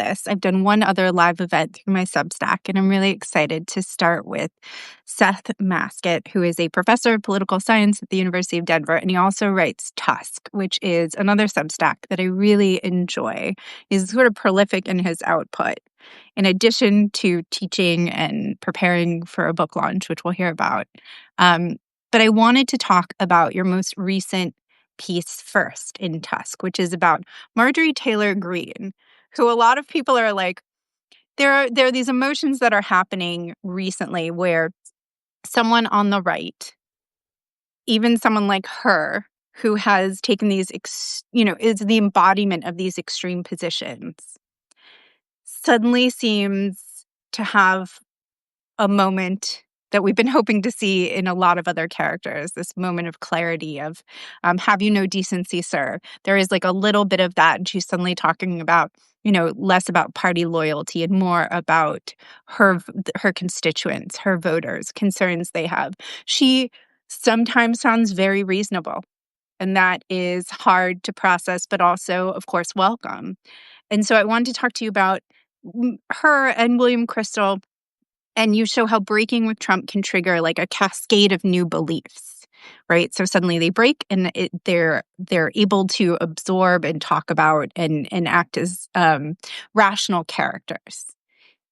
this. I've done one other live event through my Substack, and I'm really excited to start with Seth Maskett, who is a professor of political science at the University of Denver, and he also writes Tusk, which is another Substack that I really enjoy. He's sort of prolific in his output, in addition to teaching and preparing for a book launch, which we'll hear about. But I wanted to talk about your most recent piece first in Tusk, which is about Marjorie Taylor Greene, who a lot of people are like, there are these emotions that are happening recently where someone on the right, even someone like her, who has taken these, is the embodiment of these extreme positions, suddenly seems to have a moment that we've been hoping to see in a lot of other characters, this moment of clarity of, have you no decency, sir? There is like a little bit of that, and she's suddenly talking about, less about party loyalty and more about her constituents, her voters, concerns they have. She sometimes sounds very reasonable, and that is hard to process, but also, of course, welcome. And so I wanted to talk to you about her and William Crystal. And you show how breaking with Trump can trigger like a cascade of new beliefs, right? So suddenly they break and they're able to absorb and talk about and act as rational characters.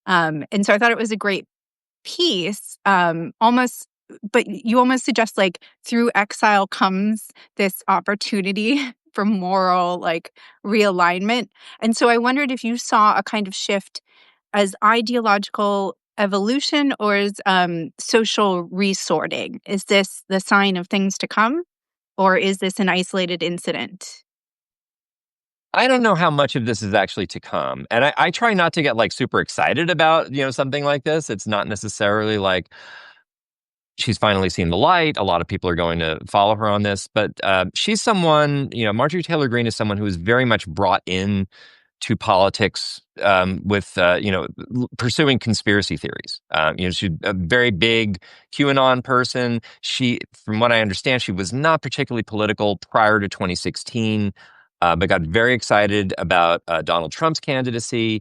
And so I thought it was a great piece, but you almost suggest like through exile comes this opportunity for moral like realignment. And so I wondered if you saw a kind of shift as ideological evolution or as social resorting. Is this the sign of things to come, or is this an isolated incident? I don't know how much of this is actually to come. And I try not to get like super excited about, something like this. It's not necessarily like she's finally seen the light. A lot of people are going to follow her on this. But she's someone, Marjorie Taylor Greene is someone who is very much brought in to politics with, pursuing conspiracy theories. She's a very big QAnon person. She, from what I understand, she was not particularly political prior to 2016, but got very excited about Donald Trump's candidacy.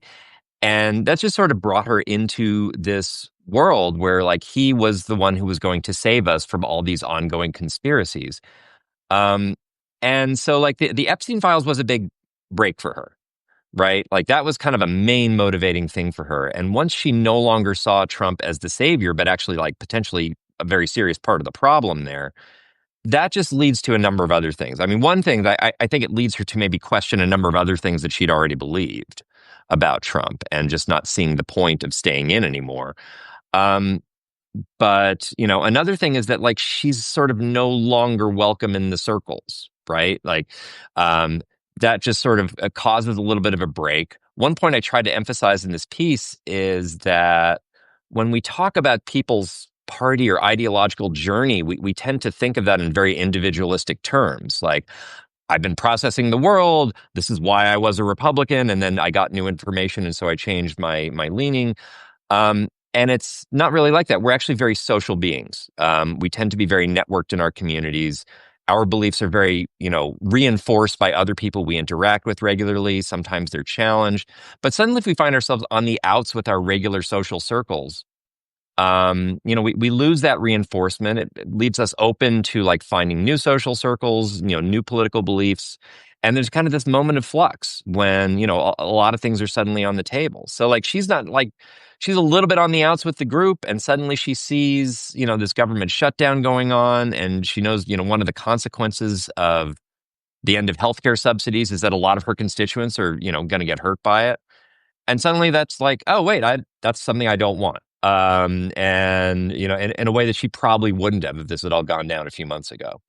And that just sort of brought her into this world where like he was the one who was going to save us from all these ongoing conspiracies. And so like the Epstein files was a big break for her. Right? Like that was kind of a main motivating thing for her. And once she no longer saw Trump as the savior, but actually like potentially a very serious part of the problem there, that just leads to a number of other things. I mean, one thing that I think it leads her to maybe question a number of other things that she'd already believed about Trump and just not seeing the point of staying in anymore. But, another thing is that like she's sort of no longer welcome in the circles, right? Like, that just sort of causes a little bit of a break. One point I tried to emphasize in this piece is that when we talk about people's party or ideological journey, we tend to think of that in very individualistic terms. Like, I've been processing the world. This is why I was a Republican. And then I got new information. And so I changed my leaning. And it's not really like that. We're actually very social beings. We tend to be very networked in our communities. Our beliefs are very, reinforced by other people we interact with regularly. Sometimes they're challenged. But suddenly if we find ourselves on the outs with our regular social circles, we lose that reinforcement. It leaves us open to like finding new social circles, new political beliefs. And there's kind of this moment of flux when, a lot of things are suddenly on the table. So like, she's not like, she's a little bit on the outs with the group, and suddenly she sees, this government shutdown going on. And she knows, one of the consequences of the end of healthcare subsidies is that a lot of her constituents are, going to get hurt by it. And suddenly that's like, oh, wait, that's something I don't want. And, in a way that she probably wouldn't have if this had all gone down a few months ago.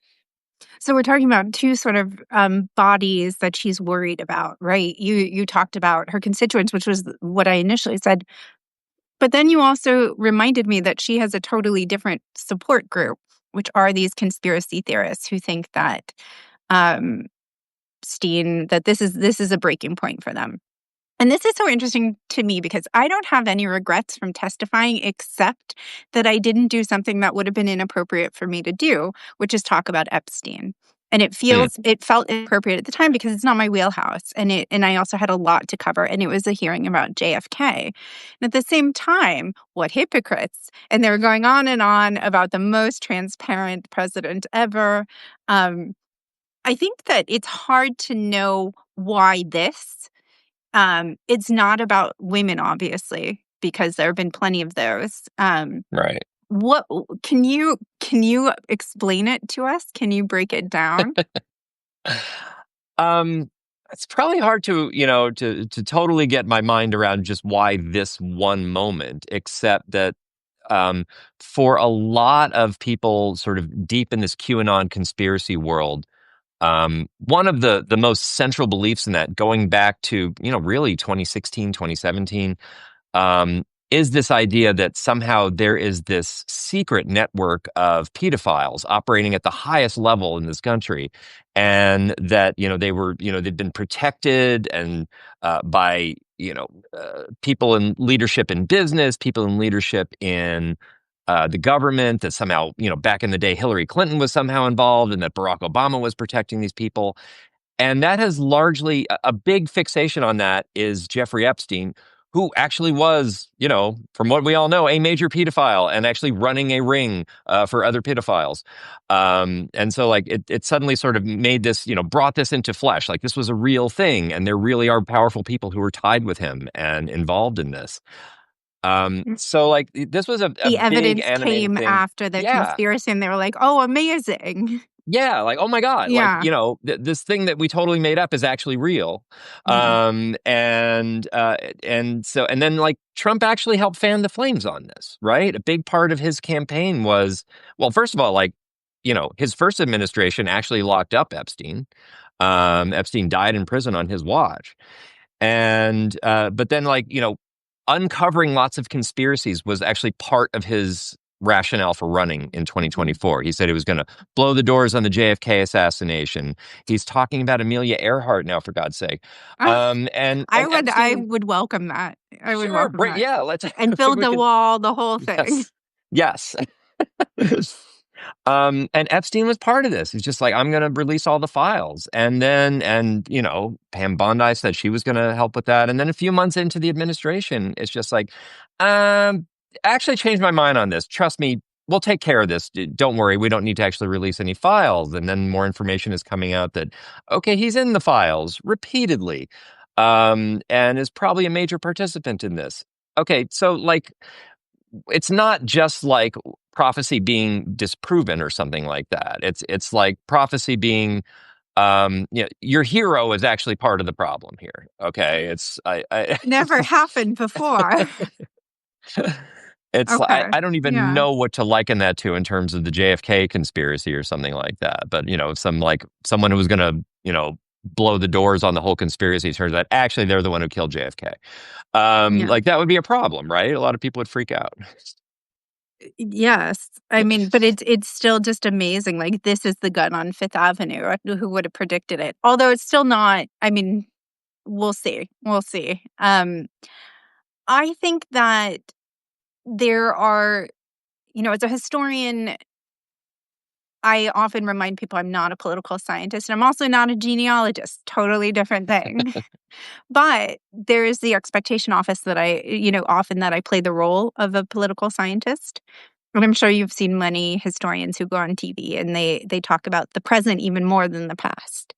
So we're talking about two sort of bodies that she's worried about, right? You talked about her constituents, which was what I initially said. But then you also reminded me that she has a totally different support group, which are these conspiracy theorists who think that that this is a breaking point for them. And this is so interesting to me because I don't have any regrets from testifying except that I didn't do something that would have been inappropriate for me to do, which is talk about Epstein. And Hmm. it felt appropriate at the time because it's not my wheelhouse. And I also had a lot to cover, and it was a hearing about JFK. And at the same time, what hypocrites. And they were going on about the most transparent president ever. Um, I think that it's hard to know why this. It's not about women, obviously, because there have been plenty of those. Right. What can you explain it to us? Can you break it down? Um, it's probably hard to, to totally get my mind around just why this one moment, except that um, for a lot of people sort of deep in this QAnon conspiracy world, one of the most central beliefs in that, going back to, really 2016, 2017, is this idea that somehow there is this secret network of pedophiles operating at the highest level in this country, and that they've been protected and by people in leadership in business, people in leadership in the government. That somehow back in the day Hillary Clinton was somehow involved, and that Barack Obama was protecting these people. And that has largely a big fixation on that is Jeffrey Epstein, who actually was, from what we all know, a major pedophile and actually running a ring for other pedophiles. And so, like, it suddenly sort of made this, brought this into flesh. Like, this was a real thing, and there really are powerful people who were tied with him and involved in this. So, like, this was a The big evidence animating came thing. after the Yeah. conspiracy, and they were like, "Oh, amazing." Yeah, like, oh my God, like, Yeah, this thing that we totally made up is actually real. yeah. And then, like, Trump actually helped fan the flames on this, right? A big part of his campaign was, well, first of all, like, his first administration actually locked up Epstein. Epstein died in prison on his watch. And but then, like, uncovering lots of conspiracies was actually part of his rationale for running in Mhm. 2024. He said he was going to blow the doors on the JFK assassination. He's talking about Amelia Earhart now, for God's sake. Ah, And I Epstein, would welcome that. I would sure, welcome break, that. yeah, let's. And Maybe build we the can. wall, the whole thing. Yes, yes. And Epstein was part of this. He's just like, I'm going to release all the files. And Pam Bondi said she was going to help with that. And then a few months into the administration, it's just like, actually changed my mind on this. Trust me, we'll take care of this. Don't worry. We don't need to actually release any files. And then more information is coming out that, okay, he's in the files repeatedly, and is probably a major participant in this. Okay, so, like, it's not just like prophecy being disproven or something like that. It's like prophecy being, your hero is actually part of the problem here. Okay, it's I Never happened before. it's Okay. I don't even Yeah. know what to liken that to in terms of the JFK conspiracy or something like that. But someone who was going to blow the doors on the whole conspiracy, turns out actually they're the one who killed JFK. Yeah. Like, that would be a problem, right? A lot of people would freak out. Yes. I mean, but it's still just amazing, like, this is the gun on Fifth Avenue. Who would have predicted it? Although it's still not. I mean, we'll see. We'll see. I think that there are, as a historian, I often remind people I'm not a political scientist, and I'm also not a genealogist, totally different thing. But there is the expectation office that often that I play the role of a political scientist. And I'm sure you've seen many historians who go on TV and they talk about the present even more than the past.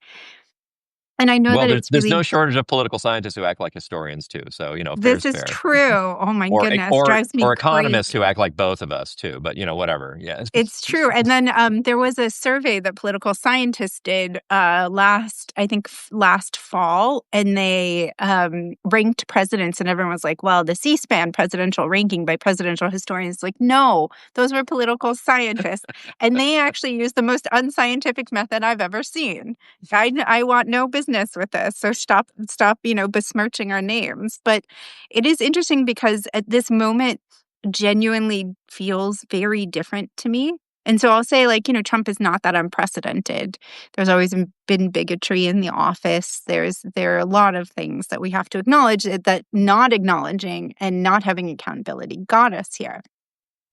And I know Well, that there's it's there's really no shortage of political scientists who act like historians too. So, this fair's is fair. true. Oh my Or goodness, or drives me or economists who crazy. act like both of us too. But whatever. Yeah. It's true, and then, there was a survey that political scientists did, last fall, and they, ranked presidents, and everyone was like, "Well, the C-SPAN presidential ranking by presidential historians," like, "No, those were political scientists, and they actually used the most unscientific method I've ever seen. I want no business with this, so stop, besmirching our names." But it is interesting because at this moment genuinely feels very different to me. And so I'll say, like, Trump is not that unprecedented. There's always been bigotry in the office. There are a lot of things that we have to acknowledge that not acknowledging and not having accountability got us here.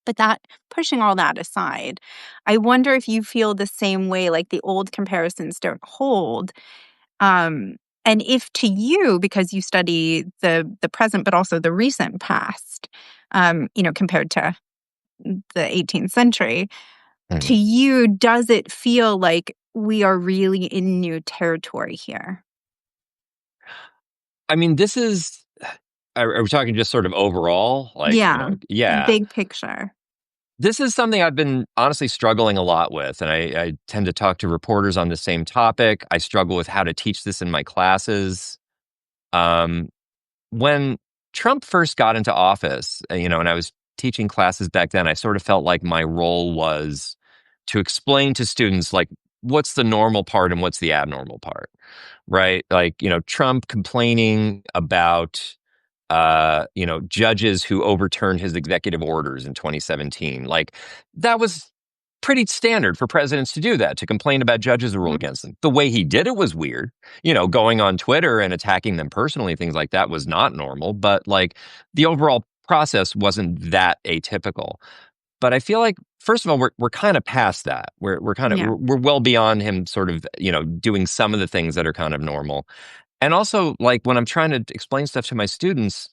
But pushing all that aside, I wonder if you feel the same way, like the old comparisons don't hold. Um, and if to you, because you study the present, but also the recent past, compared to the 18th century, to Mhm. you, does it feel like we are really in new territory here? I mean, this is, are we talking just sort of overall? Like, Yeah, yeah. big picture. This is something I've been honestly struggling a lot with. And I tend to talk to reporters on the same topic. I struggle with how to teach this in my classes. Um, when Trump first got into office, and I was teaching classes back then, I sort of felt like my role was to explain to students, like, what's the normal part and what's the abnormal part, right? Like, Trump complaining about, judges who overturned his executive orders in 2017. Like, that was pretty standard for presidents to do that, to complain about judges who rule Mhm. against them. The way he did it was weird. Going on Twitter and attacking them personally, things like that was not normal, but like the overall process wasn't that atypical. But I feel like, first of all, we're kind of past that. We're kind of Yeah. we're well beyond him sort of, doing some of the things that are kind of normal. And also, like, when I'm trying to explain stuff to my students,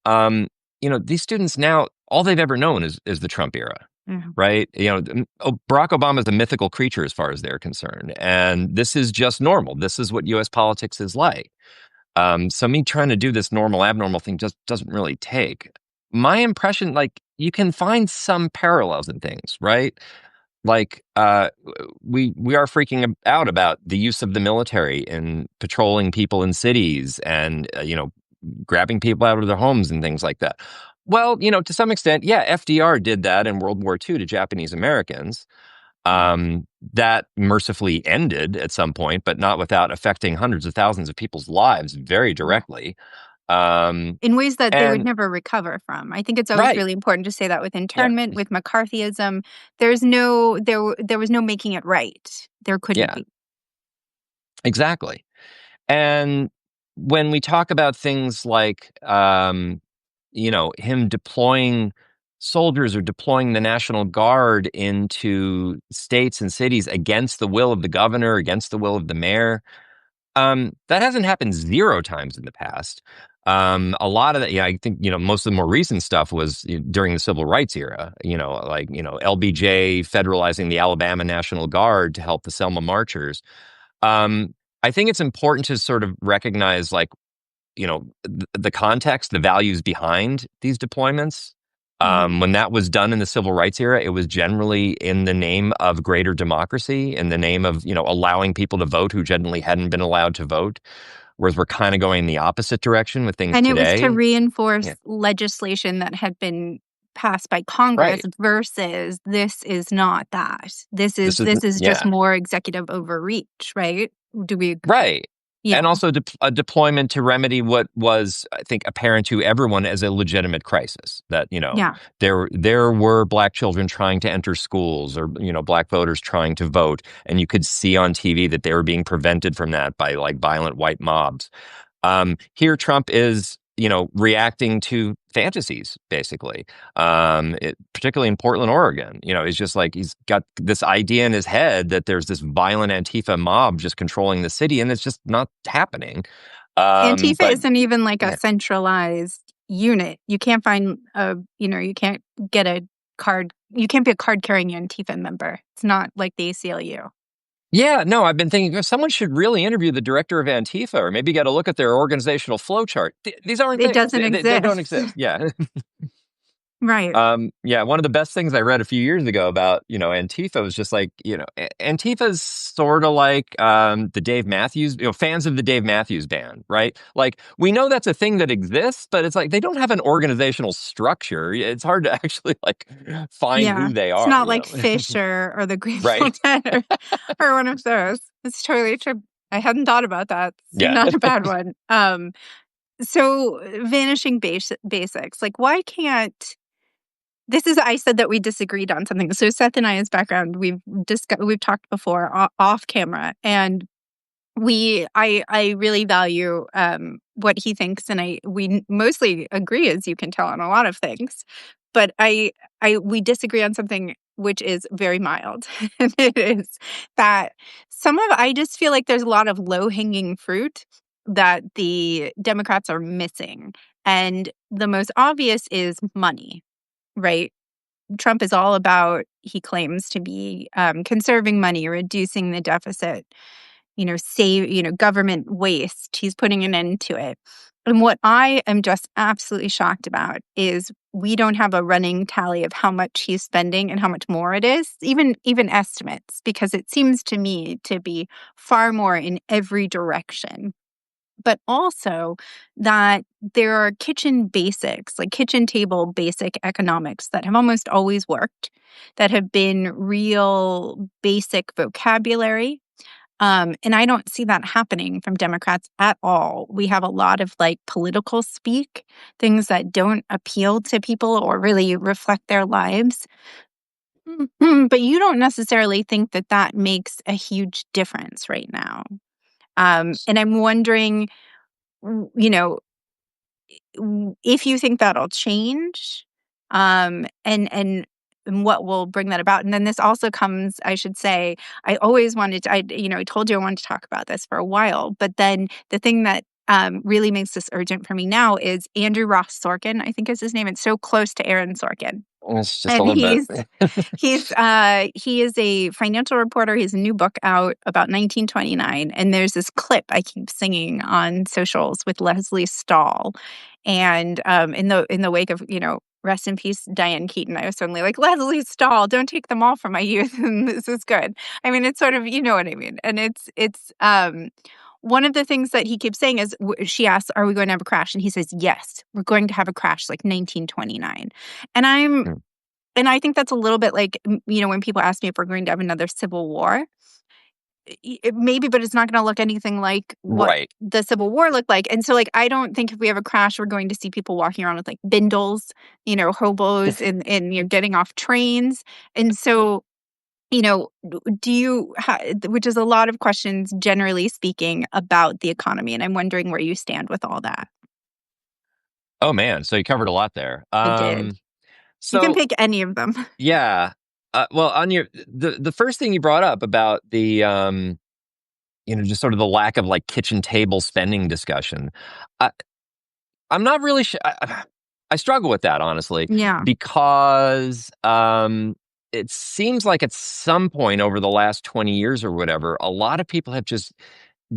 um, these students now, all they've ever known is the Trump era, Mhm. right? Barack Obama is a mythical creature as far as they're concerned, and this is just normal. This is what U.S. politics is like. So me trying to do this normal abnormal thing just doesn't really take. My impression, like, you can find some parallels in things, right? Like, we are freaking out about the use of the military in patrolling people in cities and grabbing people out of their homes and things like that. Well, to some extent, yeah, FDR did that in World War II to Japanese Americans. That mercifully ended at some point, but not without affecting hundreds of thousands of people's lives very Yeah. directly. Um, In ways that they would and never recover from. I think it's always right, really important to say that with yeah, internment, with McCarthyism, there was no making it right. There couldn't yeah, be. exactly. And when we talk about things like, him deploying soldiers or deploying the National Guard into states and cities against the will of the governor, against the will of the mayor, that hasn't happened zero times in the past. A lot of that, yeah, I think, most of the more recent stuff was during the civil rights era, like, LBJ federalizing the Alabama National Guard to help the Selma marchers. Um, I think it's important to sort of recognize, like, the context, the values behind these deployments. Mhm. When that was done in the civil rights era, it was generally in the name of greater democracy, in the name of, allowing people to vote who generally hadn't been allowed to vote. Whereas we're kind of going in the opposite direction with things And it was to today. reinforce Yeah. legislation that had been passed by Congress Right. versus this is not that. This is This is, this is just yeah. more executive overreach, right? Do we Right. Yeah. And also a deployment to remedy what was, I think, apparent to everyone as a legitimate crisis. That, Yeah. there were Black children trying to enter schools, or, Black voters trying to vote. And you could see on TV that they were being prevented from that by, like, violent white mobs. Here, Trump is, reacting to fantasies, basically. Particularly in Portland, Oregon. He's just like, he's got this idea in his head that there's this violent Antifa mob just controlling the city, and it's just not happening. Antifa But isn't even like a yeah, centralized unit. You can't find you can't get a card. You can't be a card carrying Antifa member. It's not like the ACLU. yeah, no, I've been thinking, someone should really interview the director of Antifa, or maybe get a look at their organizational flow chart. These aren't It things. doesn't They don't exist. exist. Yeah. Right. Yeah, one of the best things I read a few years ago about, Antifa was just like, Antifa's sort of like, the Dave Matthews, fans of the Dave Matthews Band, right? Like, we know that's a thing that exists, but it's like they don't have an organizational structure. It's hard to actually, like, find Yeah. who they It's are, not like Fisher or the Grateful right? Dead or one of those. It's totally true. I hadn't thought about that. It's Yeah. not a bad one. So vanishing basics. Like, why can't this is I said that we disagreed on something. So Seth and I, his background, we've talked before off camera, and I really value what he thinks, and we mostly agree, as you can tell, on a lot of things. but we disagree on something which is very mild. And it is that I just feel like there's a lot of low-hanging fruit that the Democrats are missing. And the most obvious is money, right? Trump is all about, he claims to be conserving money, reducing the deficit, government waste. He's putting an end to it. And what I am just absolutely shocked about is we don't have a running tally of how much he's spending and how much more it is, even estimates, because it seems to me to be far more in every direction. But also that there are kitchen basics, like kitchen table basic economics that have almost always worked, that have been real basic vocabulary. And I don't see that happening from Democrats at all. We have a lot of like political speak, things that don't appeal to people or really reflect their lives. But you don't necessarily think that that makes a huge difference right now. And I'm wondering, you know, if you think that'll change, and what will bring that about. And then this also comes, I should say, I always wanted to, I told you I wanted to talk about this for a while, but then the thing that really makes this urgent for me now is Andrew Ross Sorkin, I think is his name. It's so close to Aaron Sorkin. It's just a And little bit. he is a financial reporter. He has a new book out about 1929, and there's this clip I keep singing on socials with Leslie Stahl, and in the wake of rest in peace Diane Keaton, I was suddenly like, Leslie Stahl, don't take them all from my youth, and this is good. I mean, it's sort of, you know what I mean, and it's one of the things that he keeps saying is, she asks, "Are we going to have a crash?" And he says, "Yes, we're going to have a crash like 1929." And I think that's a little bit like, when people ask me if we're going to have another civil war, maybe, but it's not going to look anything like what Right. the Civil War looked like. And so, like, I don't think if we have a crash, we're going to see people walking around with like bindles, hobos, and getting off trains. And so, do you, which is a lot of questions, generally speaking, about the economy. And I'm wondering where you stand with all that. Oh man, so you covered a lot there. I did. You can So pick any of them. yeah. Well, on the first thing you brought up about the just sort of the lack of like kitchen table spending discussion. I, I'm not really sure. I struggle with that honestly Yeah. because it seems like at some point over the last 20 years or whatever, a lot of people have just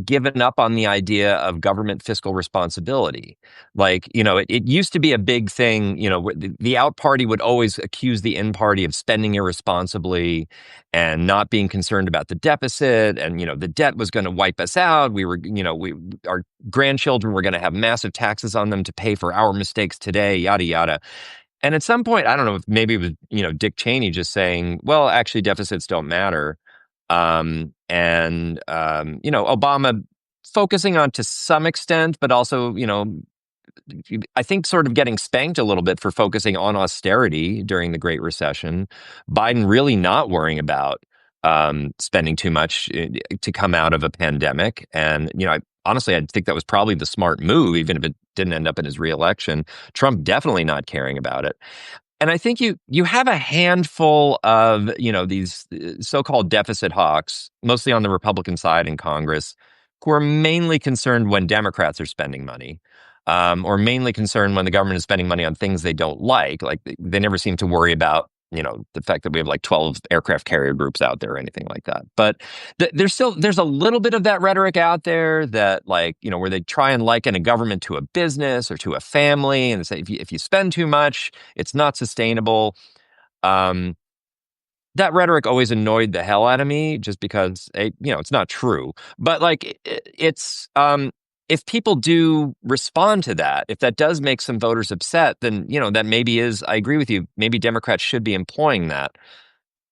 given up on the idea of government fiscal responsibility. Like, it used to be a big thing. The out party would always accuse the in party of spending irresponsibly and not being concerned about the deficit. And, the debt was going to wipe us out. Our grandchildren were going to have massive taxes on them to pay for our mistakes today, yada, yada. And at some point, I don't know if maybe it was, Dick Cheney just saying, well, actually, deficits don't matter. Obama focusing on to some extent, but also, I think sort of getting spanked a little bit for focusing on austerity during the Great Recession. Biden really not worrying about spending too much to come out of a pandemic. And, honestly, I think that was probably the smart move, even if it didn't end up in his reelection. Trump definitely not caring about it. And I think you have a handful of, these so-called deficit hawks, mostly on the Republican side in Congress, who are mainly concerned when Democrats are spending money, or mainly concerned when the government is spending money on things they don't like. Like they never seem to worry about, the fact that we have like 12 aircraft carrier groups out there or anything like that. But there's a little bit of that rhetoric out there that where they try and liken a government to a business or to a family and say, if you spend too much, it's not sustainable. That rhetoric always annoyed the hell out of me just because, it's not true. But if people do respond to that, if that does make some voters upset, then, that maybe I agree with you, maybe Democrats should be employing that.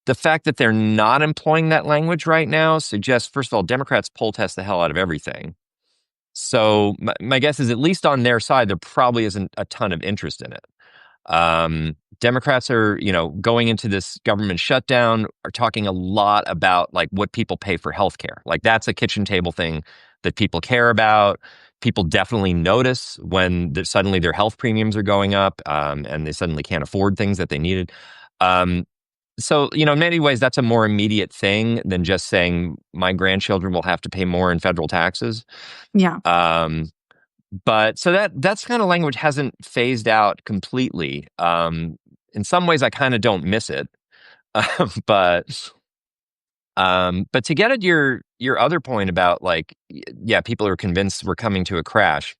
The fact that they're not employing that language right now suggests, first of all, Democrats poll test the hell out of everything. So my guess is at least on their side, there probably isn't a ton of interest in it. Democrats are, going into this government shutdown, are talking a lot about like what people pay for healthcare. Like that's a kitchen table thing that people care about. People definitely notice when suddenly their health premiums are going up, and they suddenly can't afford things that they needed. Um, so, in many ways, that's a more immediate thing than just saying my grandchildren will have to pay more in federal taxes. Yeah. Um, but so that's kind of language hasn't phased out completely. In some ways, I kind of don't miss it. But but to get at your other point about like, yeah, people are convinced we're coming to a crash.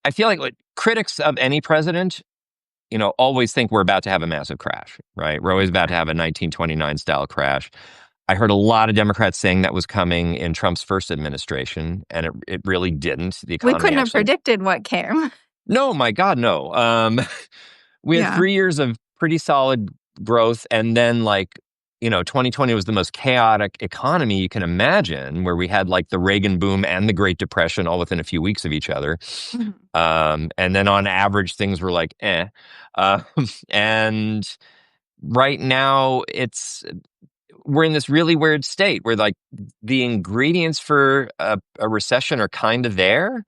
I feel like critics of any president, always think we're about to have a massive crash, right? We're always about to have a 1929 style crash. I heard a lot of Democrats saying that was coming in Trump's first administration, and it really didn't. The We economy couldn't have actually, predicted what came. no, my God, no. We had Yeah. 3 years of pretty solid growth, and then 2020 was the most chaotic economy you can imagine, where we had like the Reagan boom and the Great Depression all within a few weeks of each other. Mhm. And then on average, things were like, eh. Uh, and right now, we're in this really weird state where like the ingredients for a recession are kind of there,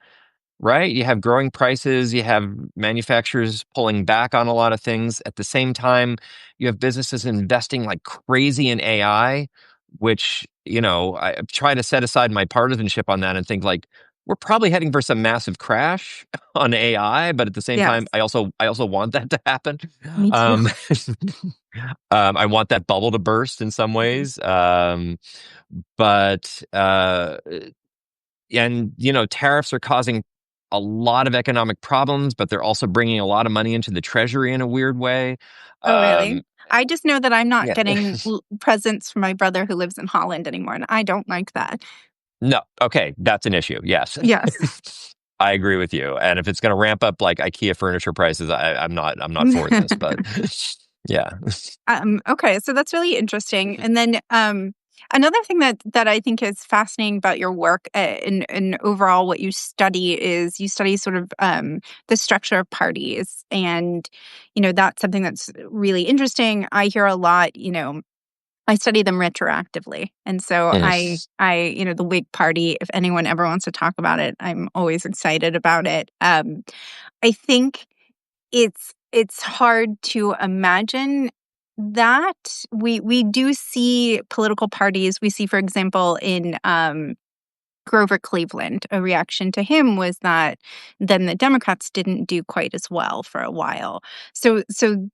right? You have growing prices, you have manufacturers pulling back on a lot of things. At the same time, you have businesses investing like crazy in AI, which, I try to set aside my partisanship on that and think like we're probably heading for some massive crash on AI, but at the same time, Yes. I also want that to happen. Me too. Um, I want that bubble to burst in some Mhm. ways. But and tariffs are causing a lot of economic problems, but they're also bringing a lot of money into the treasury in a weird way. Oh, really? Um, I just know that I'm not yeah. getting presents from my brother who lives in Holland anymore, and I don't like that. No. Okay, that's an issue. Yes. Yes. I agree with you. And if it's going to ramp up like IKEA furniture prices, I'm not for this, but yeah. Okay, so that's really interesting. And then another thing that I think is fascinating about your work and overall what you study is you study sort of the structure of parties, and that's something that's really interesting. I hear a lot. I study them retroactively, and so I, Mm. the Whig Party. If anyone ever wants to talk about it, I'm always excited about it. I think it's hard to imagine that we do see political parties. We see, for example, in Grover Cleveland, a reaction to him was that then the Democrats didn't do quite as well for a while. So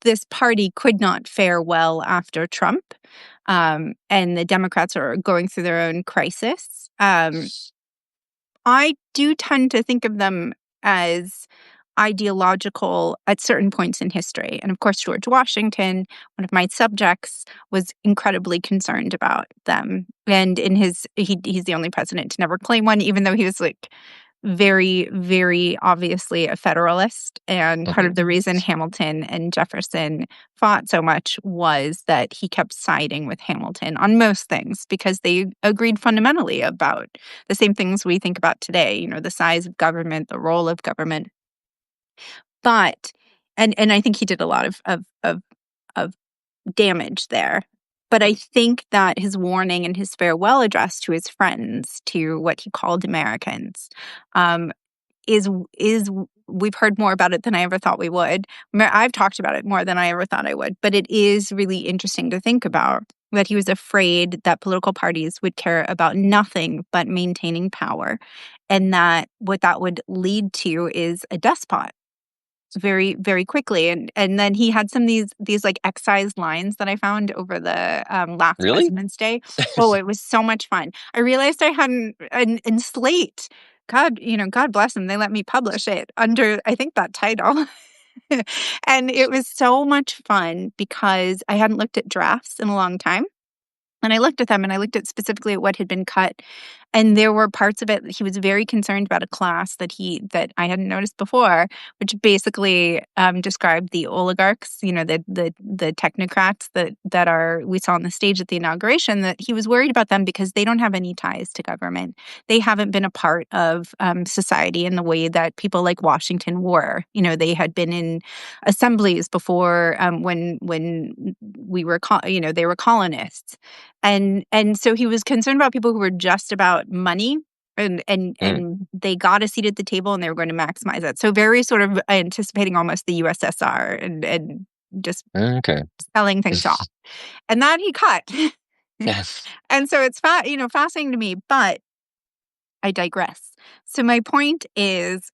this party could not fare well after Trump, and the Democrats are going through their own crisis. I do tend to think of them as ideological at certain points in history. And of course, George Washington, one of my subjects, was incredibly concerned about them. And he's the only president to never claim one, even though he was like very, very obviously a Federalist. And part of Mhm. the reason Hamilton and Jefferson fought so much was that he kept siding with Hamilton on most things because they agreed fundamentally about the same things we think about today, the size of government, the role of government. But and I think he did a lot of damage there. But I think that his warning and his farewell address to his friends, to what he called Americans, um, is we've heard more about it than I ever thought we would. I've talked about it more than I ever thought I would, but it is really interesting to think about that he was afraid that political parties would care about nothing but maintaining power, and that what that would lead to is a despot very, very quickly. And then he had some of these like excised lines that I found over the last Really? President's Day. Oh, it was so much fun. I realized I hadn't in Slate. God, God bless them. They let me publish it under, I think, that title. And it was so much fun because I hadn't looked at drafts in a long time. And I looked at them and I looked at specifically at what had been cut. And there were parts of it that he was very concerned about a class that I hadn't noticed before, which basically described the oligarchs, the technocrats that are we saw on the stage at the inauguration, that he was worried about them because they don't have any ties to government. They haven't been a part of society in the way that people like Washington were. They had been in assemblies before when we were, they were colonists. And so he was concerned about people who were just about money Mm. and they got a seat at the table and they were going to maximize it. So very sort of anticipating almost the USSR and just Okay. selling things off. And that he cut. Yes. And so it's fascinating to me, but I digress. So my point is,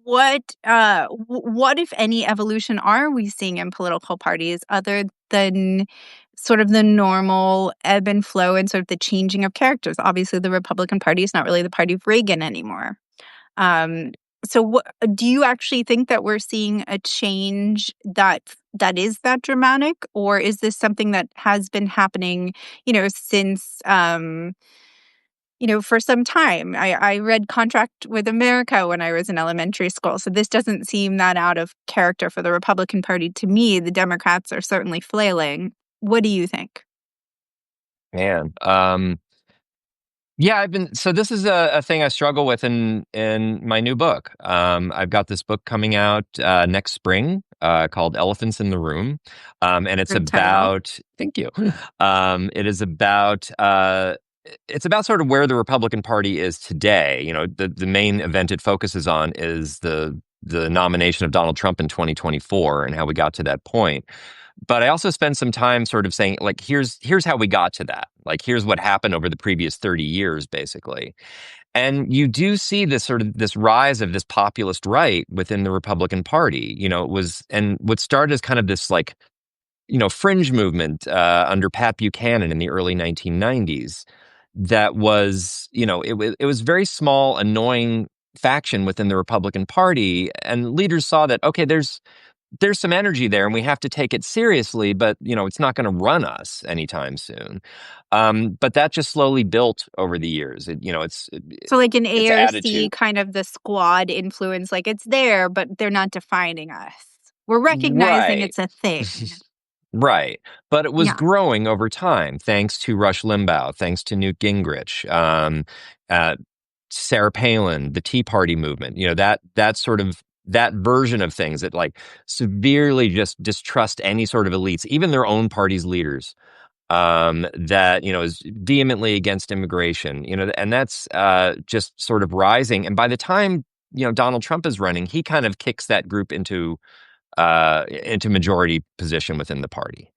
what if any evolution are we seeing in political parties other than sort of the normal ebb and flow and sort of the changing of characters? Obviously, the Republican Party is not really the party of Reagan anymore. Um, so, do you actually think that we're seeing a change that is that dramatic, or is this something that has been happening, since for some time? I read Contract with America when I was in elementary school, so this doesn't seem that out of character for the Republican Party to me. The Democrats are certainly flailing. What do you think? Man. Yeah, so this is a thing I struggle with in my new book. I've got this book coming out next spring called Elephants in the Room. And it's Good title. about, thank you. It's about sort of where the Republican Party is today. The main event it focuses on is the nomination of Donald Trump in 2024 and how we got to that point. But I also spend some time sort of saying, like, here's how we got to that. Like, here's what happened over the previous 30 years, basically. And you do see this rise of this populist right within the Republican Party. And what started as kind of this like, fringe movement under Pat Buchanan in the early 1990s. That was, it was very small, annoying faction within the Republican Party, and leaders saw that, okay, there's some energy there and we have to take it seriously, but it's not going to run us anytime soon. But that just slowly built over the years. So, like an It's AOC, attitude. kind of the squad influence, like it's there, but they're not defining us. We're recognizing Right. it's a thing. Right. But it was Yeah. growing over time, thanks to Rush Limbaugh, thanks to Newt Gingrich, uh, Sarah Palin, the Tea Party movement, that sort of that version of things that like severely just distrust any sort of elites, even their own party's leaders, that, is vehemently against immigration, and that's just sort of rising. And by the time, Donald Trump is running, he kind of kicks that group into majority position within the party.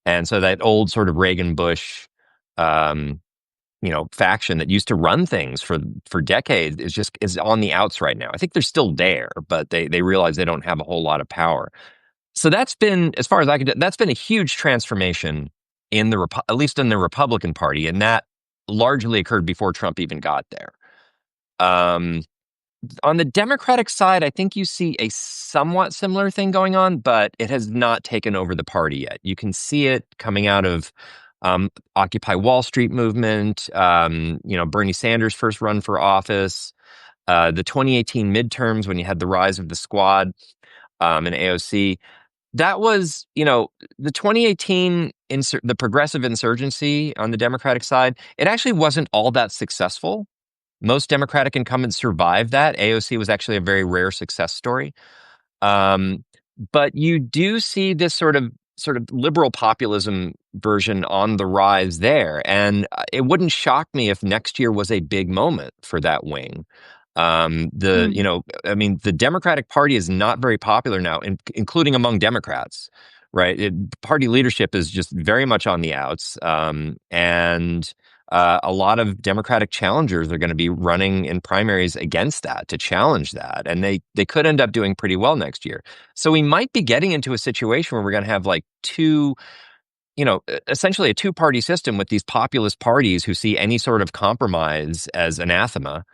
And so that old sort of Reagan Bush, um, faction that used to run things for decades is on the outs right now. I think they're still there, but they realize they don't have a whole lot of power. So that's been, as far as I can tell, that's been a huge transformation at least in the Republican Party, and that largely occurred before Trump even got there. Um, on the Democratic side, I think you see a somewhat similar thing going on, but it has not taken over the party yet. You can see it coming out of Occupy Wall Street movement, Bernie Sanders' first run for office, the 2018 midterms when you had the rise of the squad and AOC. That was, the 2018 the progressive insurgency on the Democratic side. It actually wasn't all that successful. Most Democratic incumbents survived that. AOC was actually a very rare success story. Um, but you do see this sort of liberal populism version on the rise there, and it wouldn't shock me if next year was a big moment for that wing. Mm. I mean, the Democratic Party is not very popular now, including among Democrats, right? Party leadership is just very much on the outs, and a lot of Democratic challengers are going to be running in primaries against that to challenge that, and they could end up doing pretty well next year. So we might be getting into a situation where we're going to have like essentially a two-party system with these populist parties who see any sort of compromise as anathema.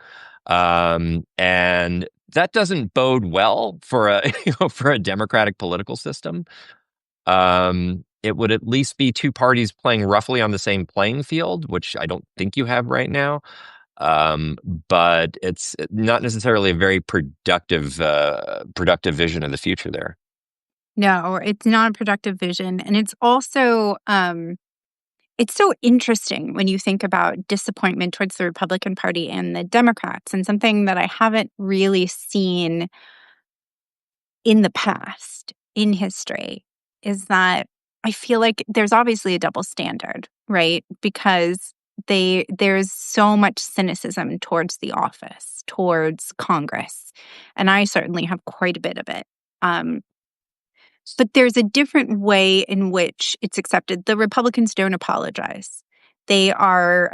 And that doesn't bode well for a democratic political system. It would at least be two parties playing roughly on the same playing field, which I don't think you have right now. But it's not necessarily a very productive vision of the future there. No, it's not a productive vision. And it's also it's so interesting when you think about disappointment towards the Republican Party and the Democrats, and something that I haven't really seen in the past, in history, is that I feel like there's obviously a double standard, right? Because there's so much cynicism towards the office, towards Congress, and I certainly have quite a bit of it. Um, but there's a different way in which it's accepted. The Republicans don't apologize. They are,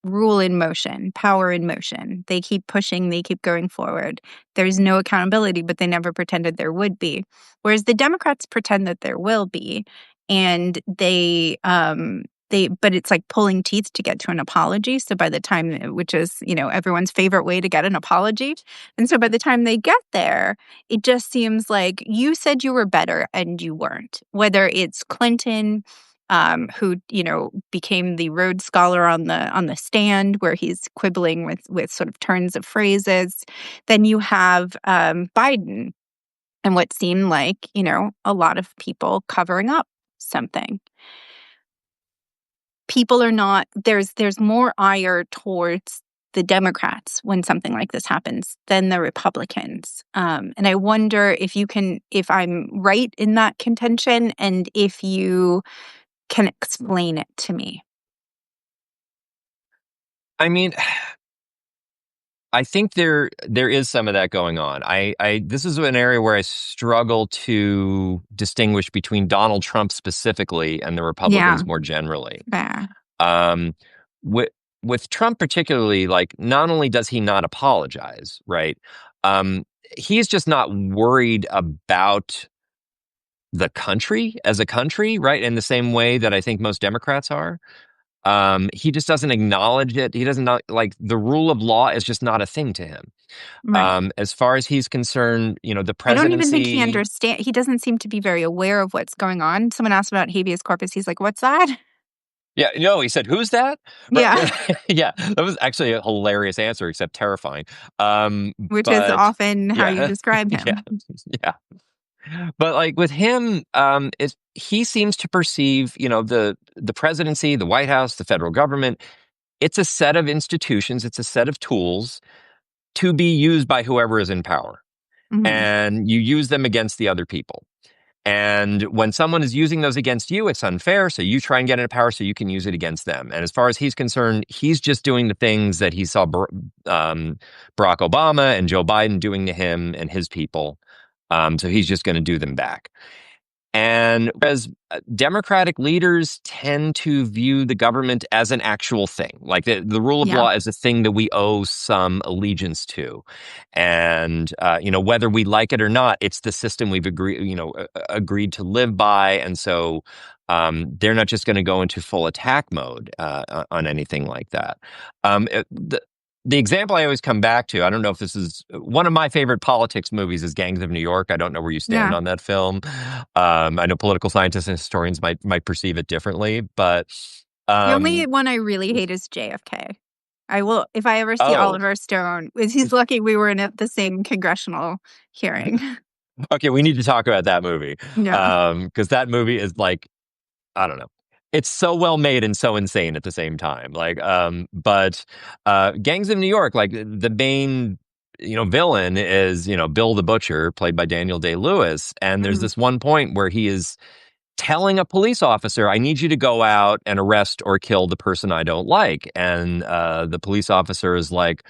rule in motion, power in motion. They keep pushing, they keep going forward. There's no accountability, but they never pretended there would be. Whereas the Democrats pretend that there will be, and but it's like pulling teeth to get to an apology. So by the time, which is, everyone's favorite way to get an apology. And so by the time they get there, it just seems like you said you were better and you weren't. Whether it's Clinton, who became the Rhodes Scholar on the stand, where he's quibbling with sort of turns of phrases. Then you have Biden, and what seemed like a lot of people covering up something. People are not there's more ire towards the Democrats when something like this happens than the Republicans. And I wonder if I'm right in that contention, and if you can explain it to me. I mean, I think there is some of that going on. This is an area where I struggle to distinguish between Donald Trump specifically and the Yeah, Republicans more generally. fair. Um, with Trump particularly, like, not only does he not apologize, right? He's just not worried about the country as a country, right? In the same way that I think most Democrats are. He just doesn't acknowledge it. He doesn't like the rule of law is just not a thing to him. Right. As far as he's concerned, the I don't even think presidency. he doesn't seem to be very aware of what's going on. Someone asked about habeas corpus. He's like, "What's that?" Yeah, no, he said, "Who's that?" Right. Yeah, Yeah, that was actually a hilarious answer, except terrifying. which is But often how you yeah, describe yeah, him. yeah. But like with him, he seems to perceive, the presidency, the White House, the federal government. It's a set of institutions. It's a set of tools to be used by whoever is in power, Mhm. and you use them against the other people. And when someone is using those against you, it's unfair. So you try and get into power so you can use it against them. And as far as he's concerned, he's just doing the things that he saw Barack Obama and Joe Biden doing to him and his people. So he's just going to do them back. And whereas Democratic leaders tend to view the government as an actual thing, like the rule of Yeah. law is a thing that we owe some allegiance to. And, whether we like it or not, it's the system we've agreed to live by. And so they're not just going to go into full attack mode on anything like that. The example I always come back to, I don't know if this is one of my favorite politics movies, is Gangs of New York. I don't know where you stand Yeah. on that film. I know political scientists and historians might perceive it differently, but The only um, one I really hate is JFK. I will if I ever see oh, Oliver Stone, he's lucky we were in the same congressional hearing. okay, we need to talk about that movie Yeah. because that movie is like, I don't know. It's so well made and so insane at the same time. Like, but Gangs of New York, like the main, villain is, Bill the Butcher, played by Daniel Day-Lewis. And there's Mhm. this one point where he is telling a police officer, "I need you to go out and arrest or kill the person I don't like." And the police officer is like,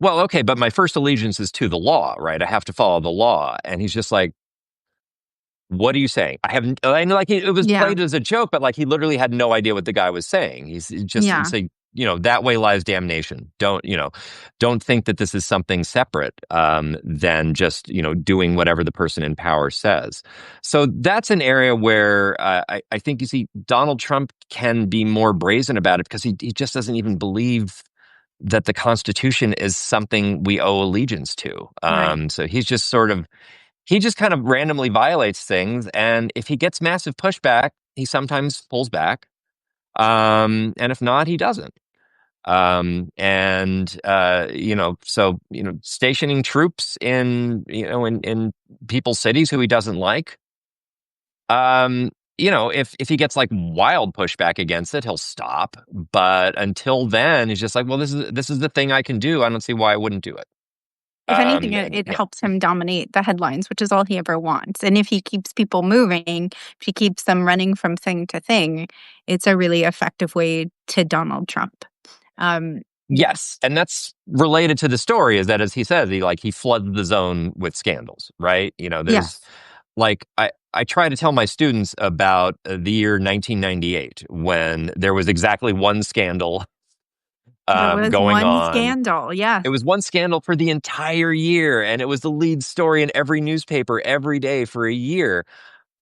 "Well, okay, but my first allegiance is to the law, right? I have to follow the law." And he's just like, "What are you saying?" I haven't, I know, like, it was Yeah. played as a joke, but like he literally had no idea what the guy was saying. He's just Yeah. saying, that way lies damnation. Don't think that this is something separate than just, doing whatever the person in power says. So that's an area where I think you see Donald Trump can be more brazen about it because he just doesn't even believe that the Constitution is something we owe allegiance to. Right. So he just kind of randomly violates things, and if he gets massive pushback, he sometimes pulls back, and if not, he doesn't. Stationing troops in people's cities who he doesn't like. If he gets like wild pushback against it, he'll stop. But until then, he's just like, well, this is the thing I can do. I don't see why I wouldn't do it. If anything, it Yeah. helps him dominate the headlines, which is all he ever wants. And if he keeps people moving, if he keeps them running from thing to thing, it's a really effective way to Donald Trump. Yeah. Yes, and that's related to the story. Is that, as he says, he flooded the zone with scandals, right? There's Yes. I try to tell my students about the year 1998 when there was exactly one scandal There was going one on. scandal. Yes. It was one scandal for the entire year, and it was the lead story in every newspaper every day for a year.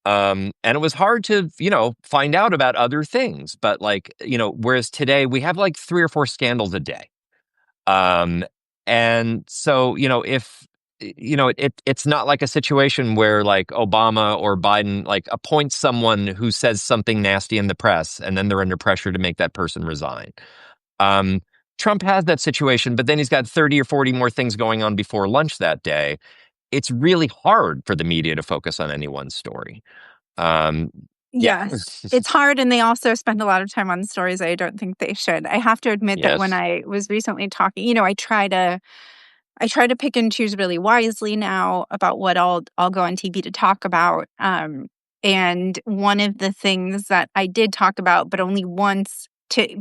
And it was hard to, find out about other things. But whereas today we have like three or four scandals a day. Um, and so, if it's not like a situation where like Obama or Biden like appoints someone who says something nasty in the press and then they're under pressure to make that person resign. Um, Trump has that situation, but then he's got 30 or 40 more things going on before lunch that day. It's really hard for the media to focus on any one story. Um, yeah. Yes. It's hard, and they also spend a lot of time on stories I don't think they should. I have to admit that when Yes. I was recently talking, I try to pick and choose really wisely now about what I'll go on TV to talk about. And one of the things that I did talk about, but only once,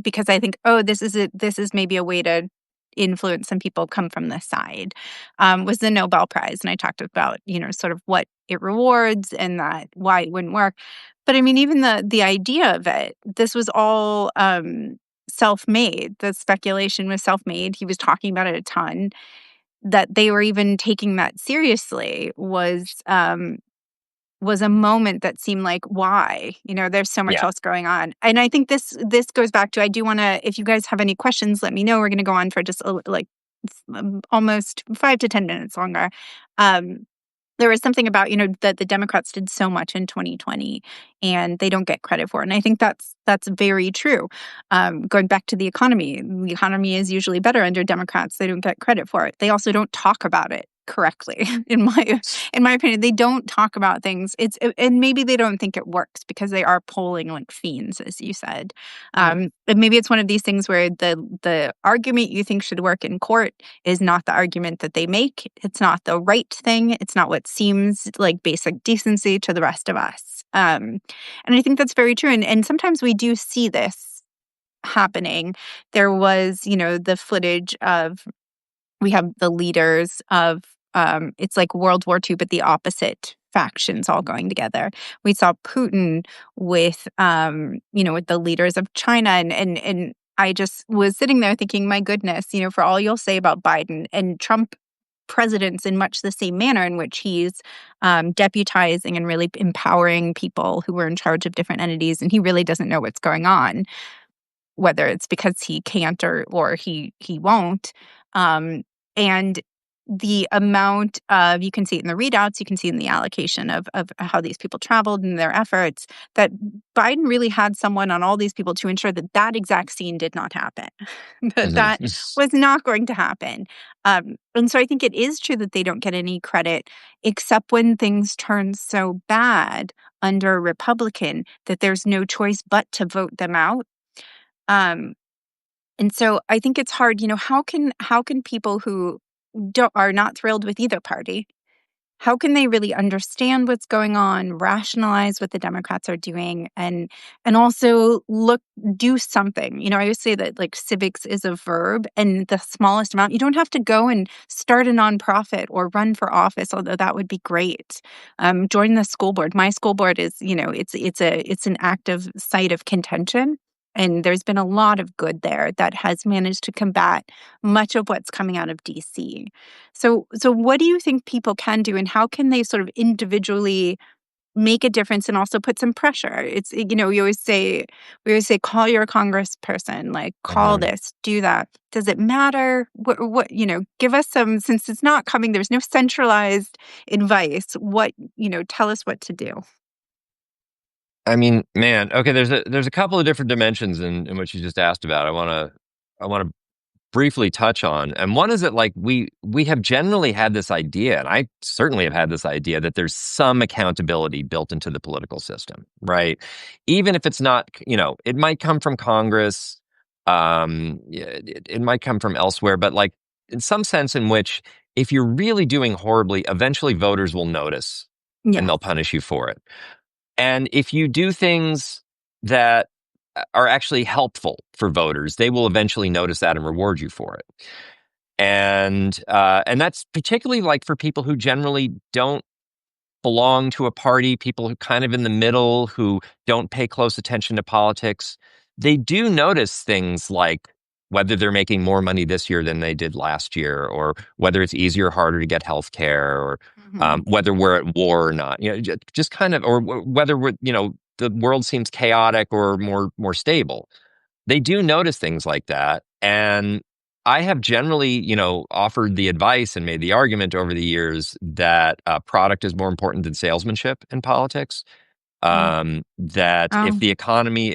because I think, oh, this is maybe a way to influence some people come from this side, was the Nobel Prize, and I talked about sort of what it rewards and that why it wouldn't work. But I mean, even the idea of it, this was all self-made. The speculation was self-made. He was talking about it a ton. That they were even taking that seriously was a moment that seemed like, why? There's so much Yeah. else going on. And I think this goes back to, I do want to, if you guys have any questions, let me know. We're going to go on for just almost 5 to 10 minutes longer. Um, there was something about, that the Democrats did so much in 2020 and they don't get credit for it. And I think that's very true. Going back to the economy is usually better under Democrats. They don't get credit for it. They also don't talk about it correctly. In my opinion, they don't talk about things. And maybe they don't think it works because they are polling like fiends, as you said. And maybe it's one of these things where the argument you think should work in court is not the argument that they make. It's not the right thing. It's not what seems like basic decency to the rest of us. And I think that's very true. And sometimes we do see this happening. There was, the footage of, we have the leaders of, it's like World War II, but the opposite factions all going together. We saw Putin with, with the leaders of China. And I just was sitting there thinking, my goodness, for all you'll say about Biden and Trump presidents in much the same manner in which he's deputizing and really empowering people who were in charge of different entities, and he really doesn't know what's going on, whether it's because he can't or he won't. And the amount of, you can see it in the readouts, you can see in the allocation of how these people traveled and their efforts, that Biden really had someone on all these people to ensure that that exact scene did not happen, that Mhm. was not going to happen. And so I think it is true that they don't get any credit, except when things turn so bad under a Republican that there's no choice but to vote them out. Um, and so I think it's hard, how can people who are not thrilled with either party, how can they really understand what's going on, rationalize what the Democrats are doing, and also do something? I always say that like civics is a verb, and the smallest amount. You don't have to go and start a nonprofit or run for office, although that would be great. Join the school board. My school board is, it's an active site of contention. And there's been a lot of good there that has managed to combat much of what's coming out of DC. So what do you think people can do, and how can they sort of individually make a difference and also put some pressure? It's, we always say, call your congressperson, like call Mhm. this, do that. Does it matter? What, give us some, since it's not coming, there's no centralized advice. Tell us what to do. I mean, man, okay, there's a couple of different dimensions in what you just asked about. I want to briefly touch on. And one is that like we have generally had this idea, and I certainly have had this idea that there's some accountability built into the political system, right? Even if it's not, it might come from Congress, yeah, it might come from elsewhere, but like in some sense in which if you're really doing horribly, eventually voters will notice and Yeah. they'll punish you for it. And if you do things that are actually helpful for voters, they will eventually notice that and reward you for it. And that's particularly like for people who generally don't belong to a party, people who kind of in the middle, who don't pay close attention to politics. They do notice things like whether they're making more money this year than they did last year, or whether it's easier or harder to get health care, or Hmm. whether we're at war or not. Just kind of, or whether the world seems chaotic or more stable. They do notice things like that. And I have generally, offered the advice and made the argument over the years that product is more important than salesmanship in politics. That if Oh, the economy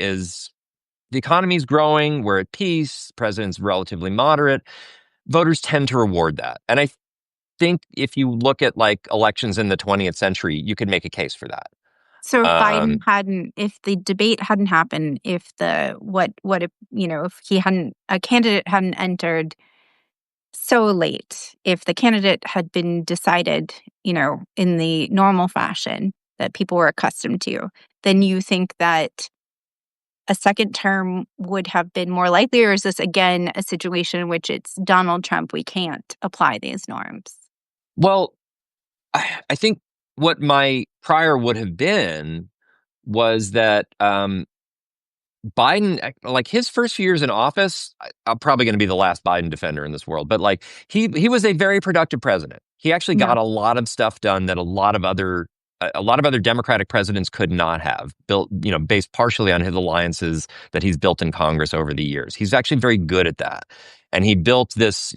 is growing, we're at peace, president's relatively moderate, voters tend to reward that. And I think if you look at like elections in the 20th century, you could make a case for that. so Um, if the debate hadn't happened, if what if, if a candidate hadn't entered so late, if the candidate had been decided, in the normal fashion that people were accustomed to, then you think that a second term would have been more likely, or is this again a situation in which it's Donald Trump, we can't apply these norms? well, I think what my prior would have been was that Biden, like his first few years in office, I'm probably going to be the last Biden defender in this world, but like he was a very productive president. He actually Yeah. got a lot of stuff done that a lot of other Democratic presidents could not have built, based partially on his alliances that he's built in Congress over the years. He's actually very good at that. And he built this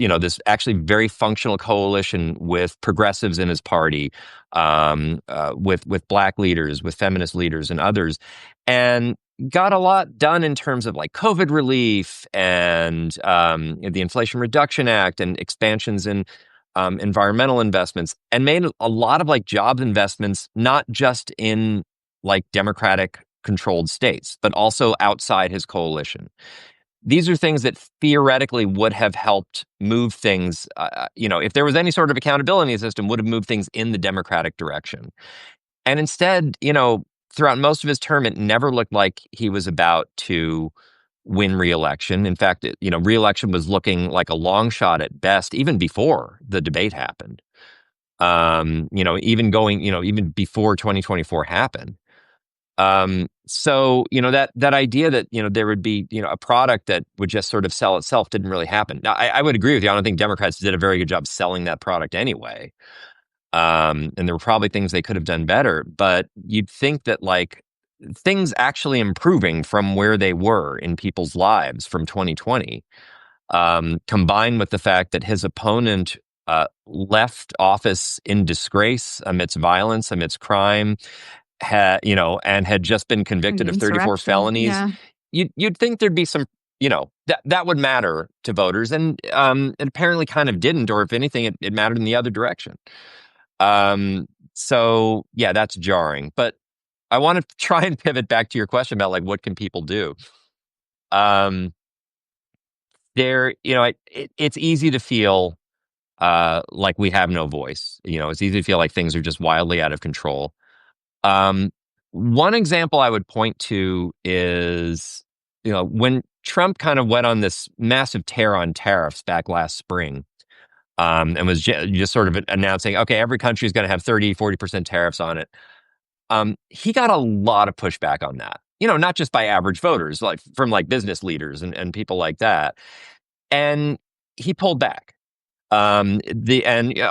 actually very functional coalition with progressives in his party, with black leaders, with feminist leaders, and others, and got a lot done in terms of like COVID relief and the Inflation Reduction Act and expansions in environmental investments, and made a lot of like job investments, not just in like Democratic controlled states, but also outside his coalition. These are things that theoretically would have helped move things, if there was any sort of accountability system, would have moved things in the Democratic direction. And instead, throughout most of his term, it never looked like he was about to win re-election. In fact, re-election was looking like a long shot at best, even before the debate happened. Even before 2024 happened. So, that idea that, there would be, a product that would just sort of sell itself didn't really happen. Now, I would agree with you. I don't think Democrats did a very good job selling that product anyway. And there were probably things they could have done better, but you'd think that like things actually improving from where they were in people's lives from 2020, combined with the fact that his opponent left office in disgrace amidst violence, amidst crime, and had just been An convicted of 34 insurrection. felonies, Yeah. you'd think there'd be some, that would matter to voters, and it apparently kind of didn't, or if anything, it mattered in the other direction. So yeah, that's jarring. But I want to try and pivot back to your question about like what can people do. Um, it's easy to feel like we have no voice. It's easy to feel like things are just wildly out of control. Um, One example I would point to is, when Trump kind of went on this massive tear on tariffs back last spring, and was just sort of announcing, okay, every country is going to have 30-40% tariffs on it. He got a lot of pushback on that, not just by average voters, like from like business leaders and people like that. And he pulled back. And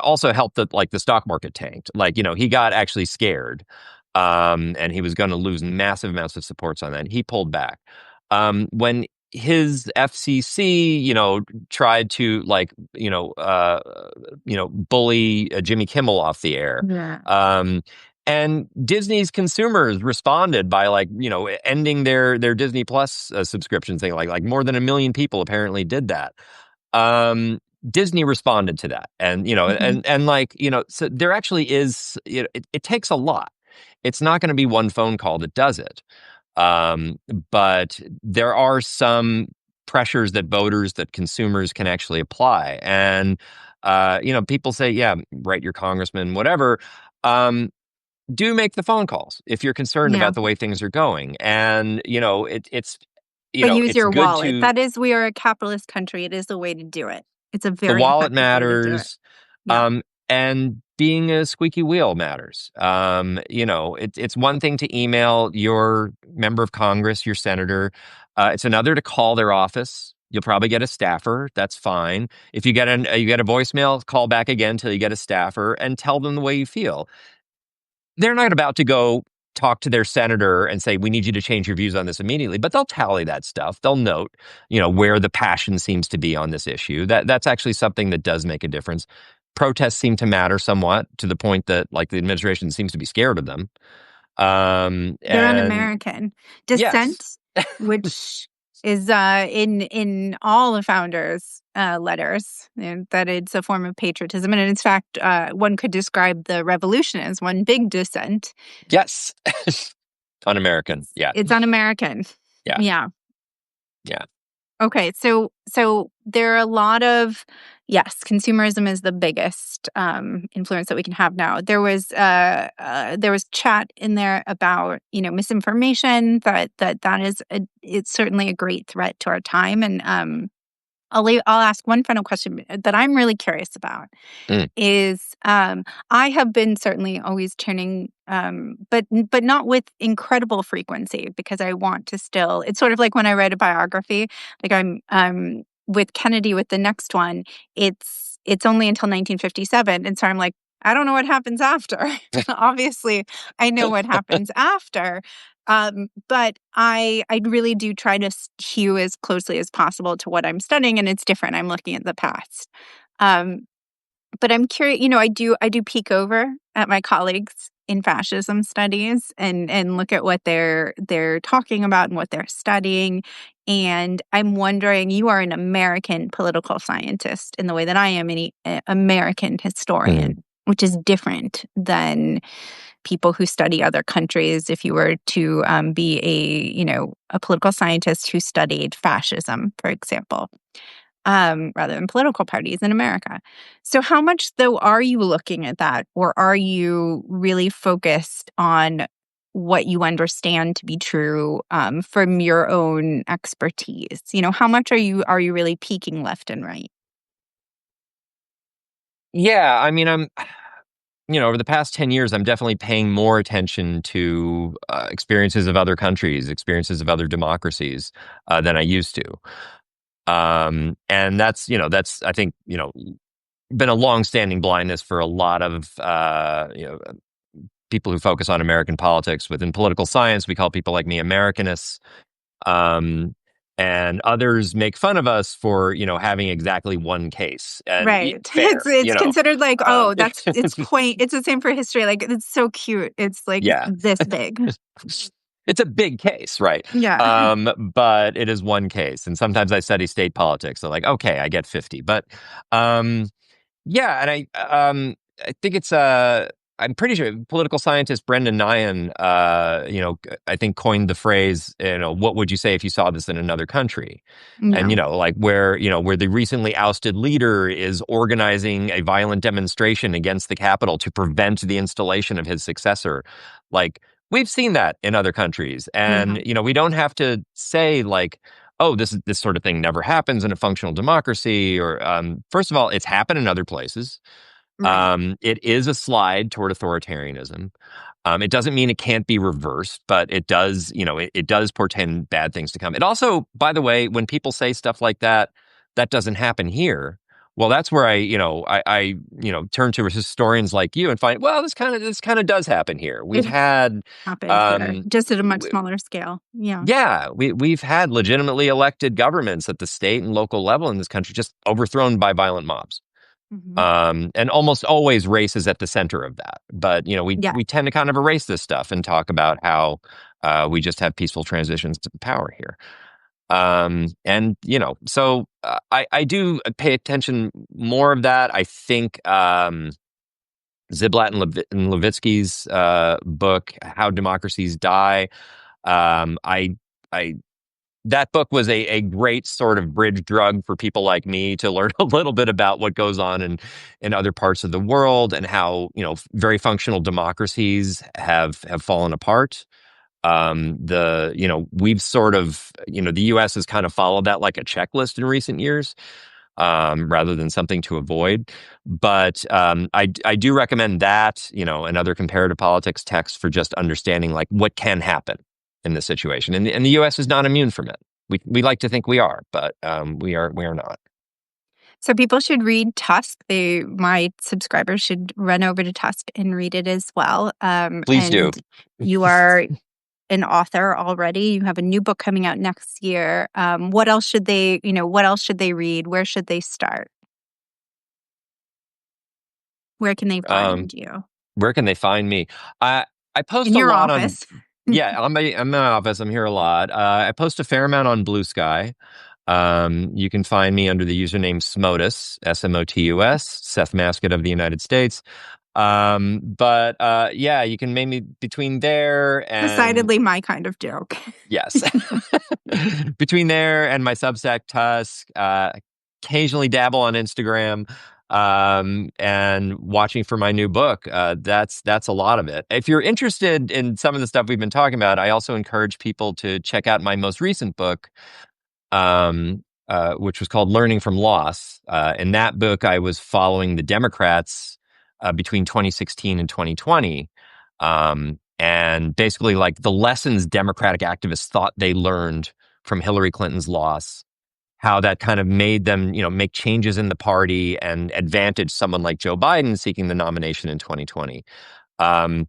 also helped that like the stock market tanked. Like, he got actually scared. And he was going to lose massive amounts of supports on that. He pulled back. When his FCC, tried to like, bully Jimmy Kimmel off the air. Yeah. And Disney's consumers responded by like, ending their Disney Plus subscription thing. Like more than 1 million people apparently did that. Disney responded to that, and Hmm. and like so there actually is. It takes a lot. It's not going to be one phone call that does it. But there are some pressures that voters, that consumers can actually apply, and People say, yeah, write your congressman, whatever. Um, do make the phone calls if you're concerned Yeah. about the way things are going. And, But use it's your good wallet. to, That is, we are a capitalist country. It is a way to do it. It's a the very wallet effective way to do it. matters. Yeah. Um, and being a squeaky wheel matters. It's one thing to email your member of Congress, your senator. It's another to call their office. You'll probably get a staffer. That's fine. If you get a voicemail, call back again till you get a staffer and tell them the way you feel. They're not about to go talk to their senator and say, we need you to change your views on this immediately, but they'll tally that stuff. They'll note, where the passion seems to be on this issue. That's actually something that does make a difference. Protests seem to matter somewhat to the point that like the administration seems to be scared of them. They're And un-American. yes, Dissent, which is in all the founders' letters, and that it's a form of patriotism. And in fact, one could describe the revolution as one big dissent. yes, un-American. Yeah, It's un-American. yeah, Yeah. yeah. Okay, so there are a lot of, yes, consumerism is the biggest influence that we can have now. There was chat in there about misinformation, that is it's certainly a great threat to our time. And I'll ask one final question that I'm really curious about Mm, is I have been certainly always tuning, but not with incredible frequency because I want to still. It's sort of like when I write a biography, like I'm with Kennedy with the next one. It's only until 1957, and so I'm like, I don't know what happens after. Obviously, I know what happens after. But I really do try to hew as closely as possible to what I'm studying, and it's different. I'm looking at the past. Um, but I'm curious, I do peek over at my colleagues in fascism studies and look at what they're talking about and what they're studying. And I'm wondering, you are an American political scientist in the way that I am an American mm. historian, which is different than people who study other countries. If you were to be a political scientist who studied fascism, for example, rather than political parties in America. So, how much, though, are you looking at that, or are you really focused on what you understand to be true from your own expertise? How much are you really peeking left and right? Yeah, I mean, over the past 10 years, I'm definitely paying more attention to experiences of other countries, experiences of other democracies than I used to. And that's, I think, been a long-standing blindness for a lot of, people who focus on American politics. Within political science, we call people like me Americanists. Um, and others make fun of us for, having exactly one case. And Right. It's fair, it's considered like, oh, it's it's quaint. It's the same for history. Like, it's so cute. It's like yeah. this big. It's a big case, right? Yeah. But it is one case. And sometimes I study state politics. So like, okay, I get 50. But um, yeah, and I think I'm pretty sure political scientist Brendan Nyan, I think coined the phrase, what would you say if you saw this in another country? And, Yeah. like where the recently ousted leader is organizing a violent demonstration against the Capitol to prevent the installation of his successor. Like, we've seen that in other countries. We And, have. we don't have to say like, oh, this sort of thing never happens in a functional democracy. Or first of all, it's happened in other places. Right. It is a slide toward authoritarianism. It doesn't mean it can't be reversed, but it does, it does portend bad things to come. It also, by the way, when people say stuff like that, that doesn't happen here. Well, that's where I turn to historians like you and find, well, this kind of does happen here. We've It had, happens there, um, just at a much smaller scale. Yeah. yeah, we've had legitimately elected governments at the state and local level in this country just overthrown by violent mobs. Mhm. And almost always race is at the center of that. But Yeah. we tend to kind of erase this stuff and talk about how we just have peaceful transitions to power here. And so I do pay attention more of that. I think Ziblatt and Levitsky's book, "How Democracies Die." I that book was a great sort of bridge drug for people like me to learn a little bit about what goes on in other parts of the world and how, very functional democracies have fallen apart. We've sort of, the US has kind of followed that like a checklist in recent years, rather than something to avoid. But I do recommend that, and other comparative politics texts for just understanding like what can happen in this situation. And the US is not immune from it. We like to think we are, but we are not. So people should read Tusk. My subscribers should run over to Tusk and read it as well. Please do. And you are an author already. You have a new book coming out next year. What else should they, what else should they read? Where should they start? Where can they Um, find you? where can they find me? I post In a your lot on. office. Yeah, I'm in my office. I'm here a lot. I post a fair amount on Blue Sky. You can find me under the username Smotus, Smotus, Seth Masket of the United States. But yeah, you can make me between there and Decidedly my kind of joke. yes, between there and my Substack Tusk. Occasionally dabble on Instagram. And watching for my new book. That's a lot of it. If you're interested in some of the stuff we've been talking about, I also encourage people to check out my most recent book, which was called Learning from Loss. In that book, I was following the Democrats between 2016 and 2020. And basically, like the lessons Democratic activists thought they learned from Hillary Clinton's loss, how that kind of made them, make changes in the party and advantage someone like Joe Biden seeking the nomination in 2020. I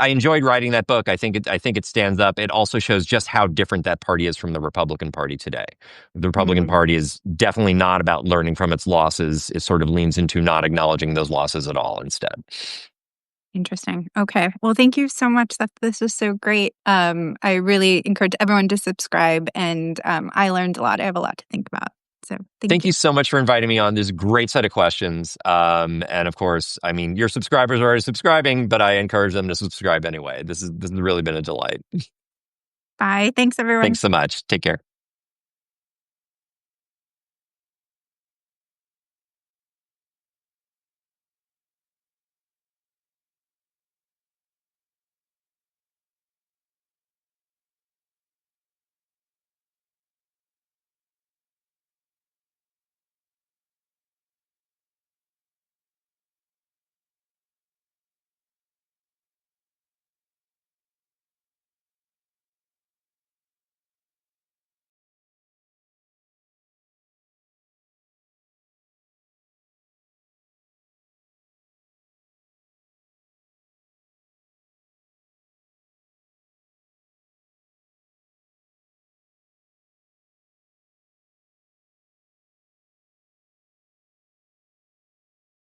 enjoyed writing that book. I think it stands up. It also shows just how different that party is from the Republican Party today. The Republican Mm, Party is definitely not about learning from its losses. It sort of leans into not acknowledging those losses at all instead. interesting. Okay. Well, thank you so much. This was so great. I really encourage everyone to subscribe, and I learned a lot. I have a lot to think about. So thank Thank you. you so much for inviting me on. There's a great set of questions. And of course, I mean, your subscribers are already subscribing, but I encourage them to subscribe anyway. This has really been a delight. Bye. Thanks, everyone. Thanks so much. Take care.